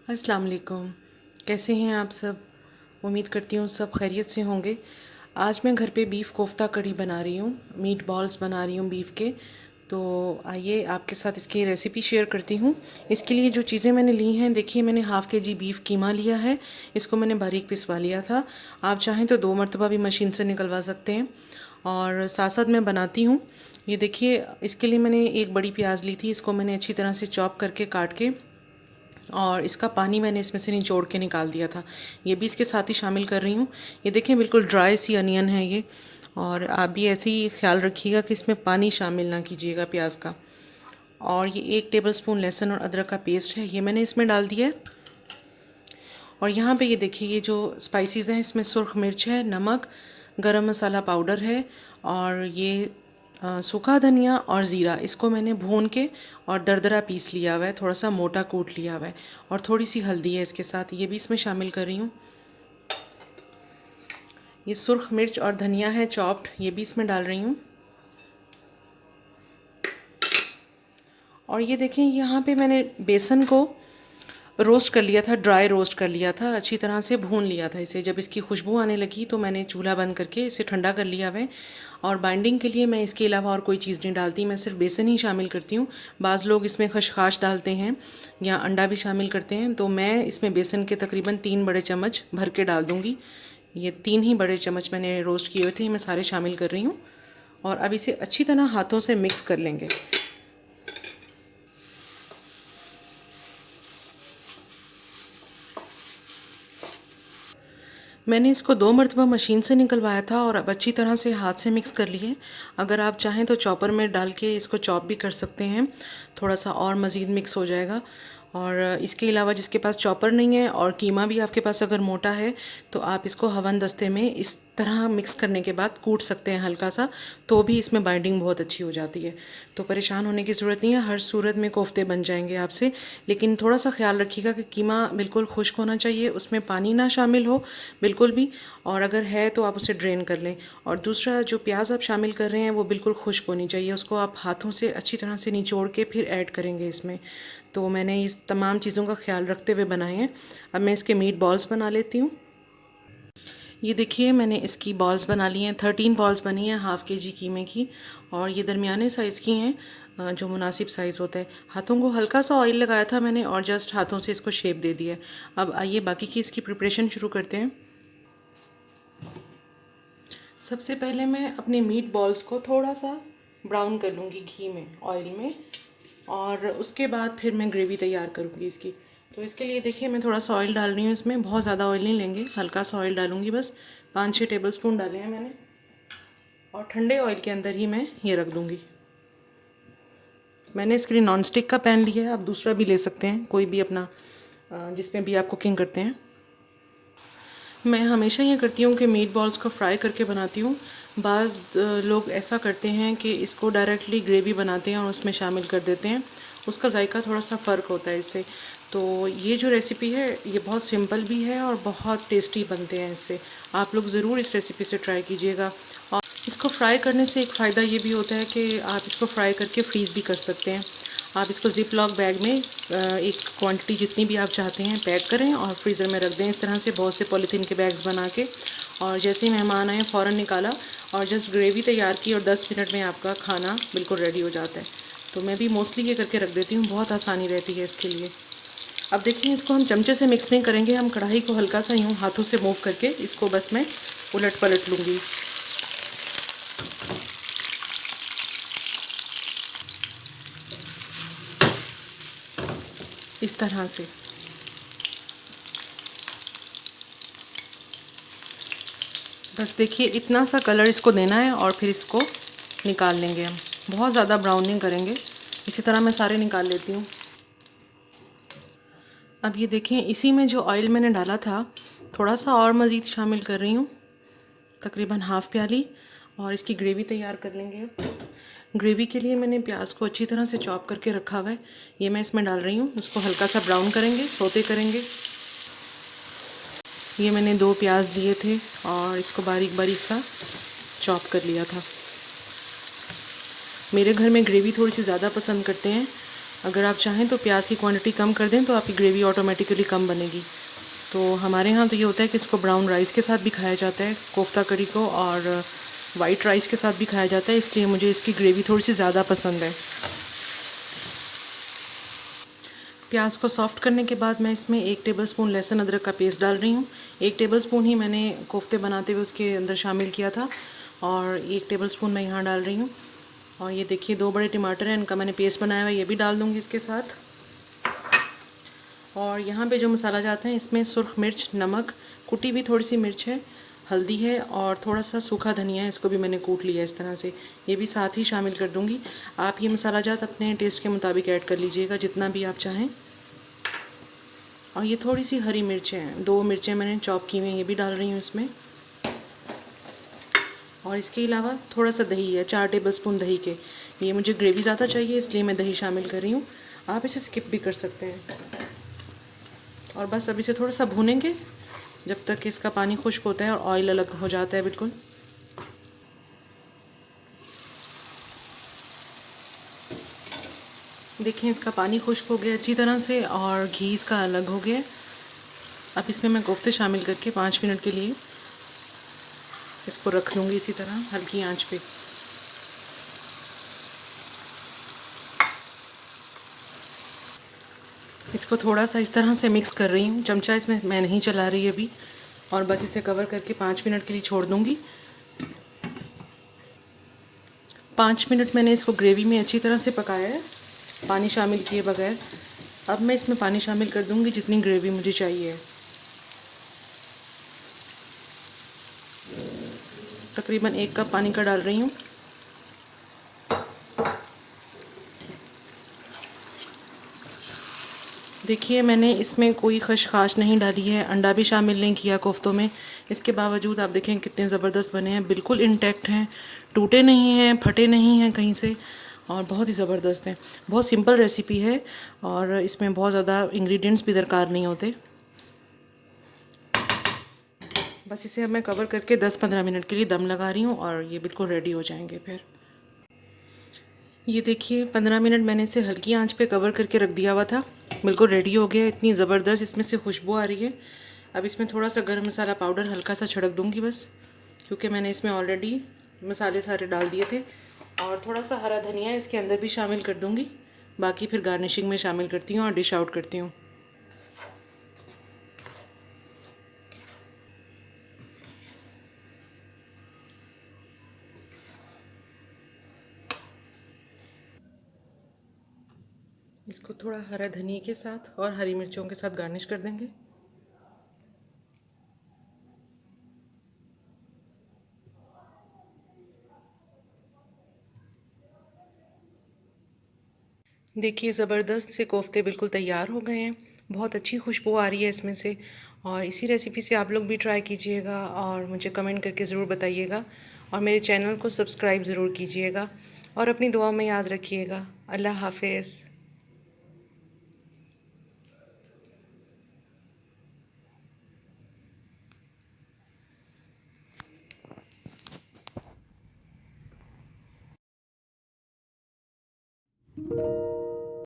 अस्सलाम वालेकुम। कैसे हैं आप सब? उम्मीद करती हूँ सब खैरियत से होंगे। आज मैं घर पे बीफ कोफ्ता कढ़ी बना रही हूँ, मीट बॉल्स बना रही हूँ बीफ के। तो आइए आपके साथ इसकी रेसिपी शेयर करती हूँ। इसके लिए जो चीज़ें मैंने ली हैं, देखिए मैंने हाफ़ के जी बीफ कीमा लिया है। इसको मैंने बारीक पिसवा लिया था। आप चाहें तो 2 मरतबा भी मशीन से निकलवा सकते हैं। और साथ साथ मैं बनाती हूँ। ये देखिए, इसके लिए मैंने एक बड़ी प्याज ली थी, इसको मैंने अच्छी तरह से चॉप करके काट के, और इसका पानी मैंने इसमें से निचोड़ के निकाल दिया था। ये भी इसके साथ ही शामिल कर रही हूँ। ये देखिए बिल्कुल ड्राई सी अनियन है ये। और आप भी ऐसे ही ख्याल रखिएगा कि इसमें पानी शामिल ना कीजिएगा प्याज का। और ये 1 टेबलस्पून लहसुन और अदरक का पेस्ट है, ये मैंने इसमें डाल दिया है। और यहाँ पे ये देखिए, ये जो स्पाइसेस हैं इसमें सुर्ख मिर्च है, नमक, गरम मसाला पाउडर है, और ये सूखा धनिया और ज़ीरा, इसको मैंने भून के और दरदरा पीस लिया हुआ है, थोड़ा सा मोटा कूट लिया हुआ है। और थोड़ी सी हल्दी है इसके साथ, ये भी इसमें शामिल कर रही हूँ। ये सुर्ख मिर्च और धनिया है चॉप्ड, ये भी इसमें डाल रही हूँ। और ये देखें, यहाँ पे मैंने बेसन को रोस्ट कर लिया था, ड्राई रोस्ट कर लिया था, अच्छी तरह से भून लिया था इसे। जब इसकी खुशबू आने लगी तो मैंने चूल्हा बंद करके इसे ठंडा कर लिया है। और बाइंडिंग के लिए मैं इसके अलावा और कोई चीज़ नहीं डालती, मैं सिर्फ बेसन ही शामिल करती हूँ। बाज़ लोग इसमें खशखाश डालते हैं या अंडा भी शामिल करते हैं, तो मैं इसमें बेसन के तकरीबन 3 बड़े चम्मच भर के डाल दूँगी। ये 3 ही बड़े चम्मच मैंने रोस्ट किए हुए थे, मैं सारे शामिल कर रही हूँ। और अब इसे अच्छी तरह हाथों से मिक्स कर लेंगे। मैंने इसको 2 मरतबा मशीन से निकलवाया था और अब अच्छी तरह से हाथ से मिक्स कर लिए। अगर आप चाहें तो चॉपर में डाल के इसको चॉप भी कर सकते हैं, थोड़ा सा और मज़ीद मिक्स हो जाएगा। और इसके अलावा जिसके पास चॉपर नहीं है और कीमा भी आपके पास अगर मोटा है, तो आप इसको हवन दस्ते में इस तरह मिक्स करने के बाद कूट सकते हैं हल्का सा, तो भी इसमें बाइंडिंग बहुत अच्छी हो जाती है। तो परेशान होने की ज़रूरत नहीं है, हर सूरत में कोफ्ते बन जाएंगे आपसे। लेकिन थोड़ा सा ख्याल रखिएगा कि कीमा बिल्कुल खुश्क होना चाहिए, उसमें पानी ना शामिल हो बिल्कुल भी। और अगर है तो आप उसे ड्रेन कर लें। और दूसरा, जो प्याज आप शामिल कर रहे हैं वो बिल्कुल खुश्क होनी चाहिए, उसको आप हाथों से अच्छी तरह से निचोड़ के फिर ऐड करेंगे इसमें। तो मैंने इस तमाम चीज़ों का ख्याल रखते हुए बनाए हैं। अब मैं इसके मीट बॉल्स बना लेती हूँ। ये देखिए, मैंने इसकी बॉल्स बना ली हैं, 13 बॉल्स बनी हैं हाफ़ के जी कीमे की। और ये दरमियाने साइज़ की हैं, जो मुनासिब साइज़ होता है। हाथों को हल्का सा ऑयल लगाया था मैंने और जस्ट हाथों से इसको शेप दे दिया। अब आइए बाकी की इसकी प्रिपरेशन शुरू करते हैं। सबसे पहले मैं अपने मीट बॉल्स को थोड़ा सा ब्राउन कर लूँगी घी में, ऑयल में। और उसके बाद फिर मैं ग्रेवी तैयार करूँगी इसकी। तो इसके लिए देखिए, मैं थोड़ा सा ऑयल डाल रही हूँ इसमें, बहुत ज़्यादा ऑयल नहीं लेंगे, हल्का सा ऑयल डालूँगी बस। 5-6 टेबलस्पून डाले हैं मैंने। और ठंडे ऑयल के अंदर ही मैं ये रख दूँगी। मैंने इसके लिए नॉन स्टिक का पैन लिया है, आप दूसरा भी ले सकते हैं, कोई भी अपना, जिसमें भी आप कुकिंग करते हैं। मैं हमेशा ये करती हूँ कि मीट बॉल्स को फ्राई करके बनाती हूँ। बाज़ लोग ऐसा करते हैं कि इसको डायरेक्टली ग्रेवी बनाते हैं और उसमें शामिल कर देते हैं, उसका जायका थोड़ा सा फ़र्क होता है इससे। तो ये जो रेसिपी है ये बहुत सिंपल भी है और बहुत टेस्टी बनते हैं इससे। आप लोग ज़रूर इस रेसिपी से ट्राई कीजिएगा। और इसको फ्राई करने से एक फ़ायदा ये भी होता है कि आप इसको फ्राई करके फ्रीज़ भी कर सकते हैं। आप इसको ज़िप लॉक बैग में एक क्वांटिटी जितनी भी आप चाहते हैं पैक करें और फ्रीज़र में रख दें, इस तरह से बहुत से पॉलीथीन के बैग्स बना के। और जैसे ही मेहमान आए फ़ौरन निकाला और जस्ट ग्रेवी तैयार की और 10 मिनट में आपका खाना बिल्कुल रेडी हो जाता है। तो मैं भी मोस्टली ये करके रख देती हूँ, बहुत आसानी रहती है इसके लिए। अब देखिए, इसको हम चमचे से मिक्स नहीं करेंगे, हम कढ़ाई को हल्का सा यूँ हाथों से मूव करके इसको बस मैं उलट पलट लूँगी। इस तरह से बस देखिए, इतना सा कलर इसको देना है और फिर इसको निकाल लेंगे हम। बहुत ज़्यादा ब्राउन नहीं करेंगे। इसी तरह मैं सारे निकाल लेती हूँ। अब ये देखें, इसी में जो ऑयल मैंने डाला था थोड़ा सा और मज़ीद शामिल कर रही हूँ, तकरीबन हाफ़ प्याली। और इसकी ग्रेवी तैयार कर लेंगे अब। ग्रेवी के लिए मैंने प्याज को अच्छी तरह से चॉप करके रखा हुआ है, ये मैं इसमें डाल रही हूँ। उसको हल्का सा ब्राउन करेंगे, सोते करेंगे। ये मैंने 2 प्याज लिए थे और इसको बारीक बारीक सा चॉप कर लिया था। मेरे घर में ग्रेवी थोड़ी सी ज़्यादा पसंद करते हैं, अगर आप चाहें तो प्याज की क्वांटिटी कम कर दें तो आपकी ग्रेवी ऑटोमेटिकली कम बनेगी। तो हमारे यहाँ तो ये होता है कि इसको ब्राउन राइस के साथ भी खाया जाता है कोफ्ता कड़ी को, और वाइट राइस के साथ भी खाया जाता है, इसलिए मुझे इसकी ग्रेवी थोड़ी सी ज़्यादा पसंद है। प्याज को सॉफ्ट करने के बाद मैं इसमें 1 टेबलस्पून लहसुन अदरक का पेस्ट डाल रही हूँ। 1 टेबलस्पून ही मैंने कोफ्ते बनाते हुए उसके अंदर शामिल किया था, और 1 टेबलस्पून मैं यहाँ डाल रही हूँ। और ये देखिए 2 बड़े टमाटर हैं, इनका मैंने पेस्ट बनाया हुआ है, ये भी डाल दूँगी इसके साथ। और यहाँ पे जो मसाला जाते हैं इसमें सुर्ख मिर्च, नमक, कुटी भी थोड़ी सी मिर्च है, हल्दी है और थोड़ा सा सूखा धनिया है, इसको भी मैंने कूट लिया इस तरह से, ये भी साथ ही शामिल कर दूँगी। आप ये मसाला जात अपने टेस्ट के मुताबिक ऐड कर लीजिएगा, जितना भी आप चाहें। और ये थोड़ी सी हरी मिर्चें हैं, 2 मिर्चें मैंने चॉप की हुई हैं, ये भी डाल रही हूँ इसमें। और इसके अलावा थोड़ा सा दही है, 4 टेबलस्पून दही के। ये मुझे ग्रेवी ज़्यादा चाहिए इसलिए मैं दही शामिल कर रही हूँ, आप इसे स्किप भी कर सकते हैं। और बस अब इसे थोड़ा सा भूनेंगे जब तक कि इसका पानी खुश्क होता है और ऑयल अलग हो जाता है बिल्कुल। देखिए इसका पानी खुश्क हो गया अच्छी तरह से और घी इसका अलग हो गया। अब इसमें मैं कोफ्ते शामिल करके 5 मिनट के लिए इसको रख लूँगी इसी तरह हल्की आंच पे। इसको थोड़ा सा इस तरह से मिक्स कर रही हूँ, चमचा इसमें मैं नहीं चला रही अभी, और बस इसे कवर करके 5 मिनट के लिए छोड़ दूँगी। 5 मिनट मैंने इसको ग्रेवी में अच्छी तरह से पकाया है, पानी शामिल किए बगैर। अब मैं इसमें पानी शामिल कर दूँगी जितनी ग्रेवी मुझे चाहिए। तकरीबन 1 कप पानी का डाल रही हूँ। देखिए मैंने इसमें कोई खशखाश नहीं डाली है, अंडा भी शामिल नहीं किया कोफ्तों में। इसके बावजूद आप देखें कितने ज़बरदस्त बने हैं, बिल्कुल इंटैक्ट हैं, टूटे नहीं हैं, फटे नहीं हैं कहीं से, और बहुत ही ज़बरदस्त हैं। बहुत सिंपल रेसिपी है और इसमें बहुत ज़्यादा इंग्रेडिएंट्स भी दरकार नहीं होते। बस इसे अब मैं कवर करके 10-15 मिनट के लिए दम लगा रही हूँ और ये बिल्कुल रेडी हो जाएंगे। फिर ये देखिए 15 मिनट मैंने इसे हल्की आंच पे कवर करके रख दिया हुआ था, बिल्कुल रेडी हो गया। इतनी ज़बरदस्त इसमें से खुशबू आ रही है। अब इसमें थोड़ा सा गरम मसाला पाउडर हल्का सा छिड़क दूँगी बस, क्योंकि मैंने इसमें ऑलरेडी मसाले सारे डाल दिए थे। और थोड़ा सा हरा धनिया इसके अंदर भी शामिल कर दूँगी, बाकी फिर गार्निशिंग में शामिल करती हूँ और डिश आउट करती हूँ। इसको थोड़ा हरा धनिया के साथ और हरी मिर्चों के साथ गार्निश कर देंगे। देखिए ज़बरदस्त से कोफ्ते बिल्कुल तैयार हो गए हैं, बहुत अच्छी खुशबू आ रही है इसमें से। और इसी रेसिपी से आप लोग भी ट्राई कीजिएगा और मुझे कमेंट करके ज़रूर बताइएगा, और मेरे चैनल को सब्सक्राइब ज़रूर कीजिएगा और अपनी दुआ में याद रखिएगा। अल्लाह हाफ़िज़।